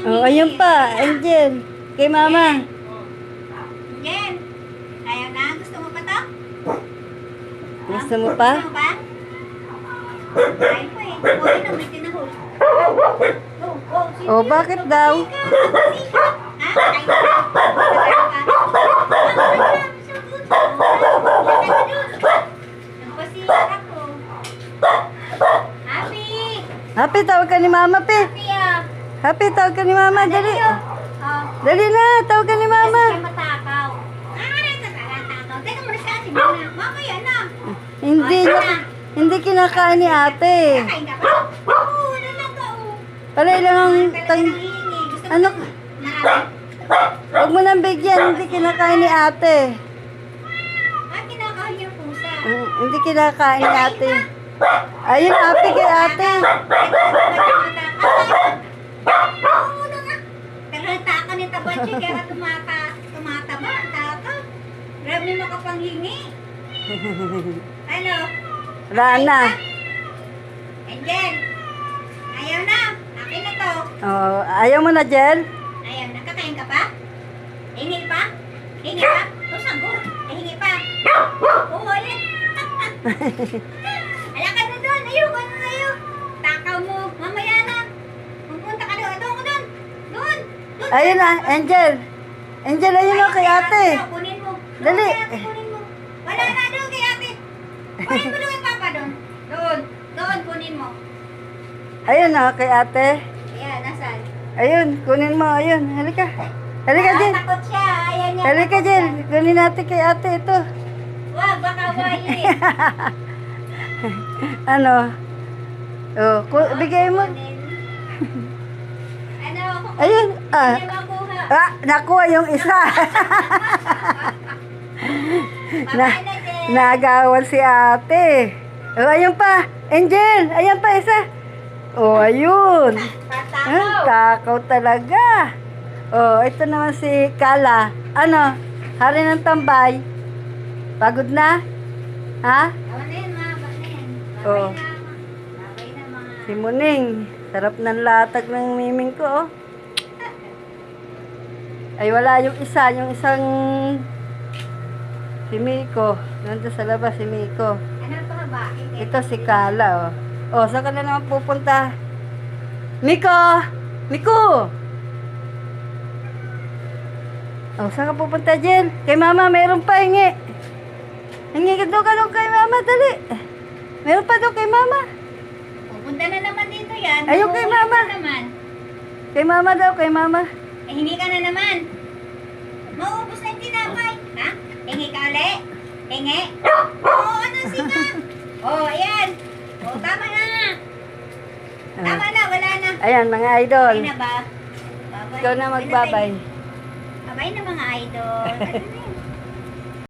Oh, ayun pa, Angel. Kay mama. Jen, ayaw na? Gusto mo pa to? Gusto mo pa? Gusto mo pa? Ayaw po eh. Huwag na, may tinahol. Oh, bakit daw? Ha? Ay, Happy! Happy, tawag ka ni mama, Pe. Happy ah! Happy, tawag ka ni mama. Dali. Oh. Dali na, tawag ka ni mama. Kasi matakaw. Takaw. Teka muna sa atin muna. Mamaya na. Hindi kinakain ni ate. Kain ka pa? Oo, nalaga oh. Pala ilang ang Talaga nangihingi. Gusto mo Ano? marami? Huwag mo nang bigyan, hindi kinakain ni ate. Kinakain yung pusa. Hindi kinakain ni ate. Ayun, happy kay ate. Oo na nga. Pero nataka ni Tabachi kaya tumataba. Taka. Grabe makapanghingi. Ano? Rana. Angel. Ayaw na. Akin na to. Oh, ayaw mo na, Jel? Ayaw na. Kakain ka pa? Hingi pa? Hingi pa? O, sagot. Hingi pa? Oo, ulit. Ala ka na doon. Ayoko na sa'yo. Takaw mo. Mamaya na. Pupunta ka doon. Doon ko doon. Doon. Doon. Ayun na, Angel. Angel, ayun na kay ate. Kunin mo. Dali. Kunin mo. Wala na doon kay ate. Kunin mo doon kay Papa doon. Doon. Doon, kunin mo. Ayun na, kay ate. Ayan, nasan? Ayun, kunin mo, ayun. Halika. Halika, Jel. Takot siya. Ayan niya. Halika, Jel. Kunin natin kay ate ito. Wag, baka wayin. Ano? Oh, bigay mo. Ano? Ayun. Hindi makuha. Nakuha yung isa. Bye-bye na, Jen. Nagawan si ate. Oh, ayun pa. Angel, ayan pa isa. Oh, ayun. Patakaw. Takaw talaga. Oh, ito naman si Kala. Ano? Hari ng tambay. Pagod na? Ha? Awan na yun, ma. Bak na yan. Oo. Babay na, ma. Babay na, mga. Si Muning. Sarap ng latag ng miming ko, oh. Ay, wala yung isa. Yung isang si Miko. Nandun sa labas si Miko. Ano pa ba? Ito si Kala, oh. Oh, saan ka na naman pupunta? Miko! Miko! Oh, saan ka pupunta, Jen? Kay mama, meron pa, hingi. Hingi ka doon kay mama, dali. Meron pa doon kay mama. Pupunta na naman dito yan. Ayun kay Uuwi mama. ka naman. Kay mama daw, kay mama. Eh, hingi ka na naman. Mauubos na yung tinapay. Ha? Hingi ka ulit? Hingi? Oo, ano sina? Oo, ayan. Oo, tama na nga. Tama na, wala na. Ayan, mga idol. Ay na ba? Babay. Ikaw na magbabay. Babay na mga idol.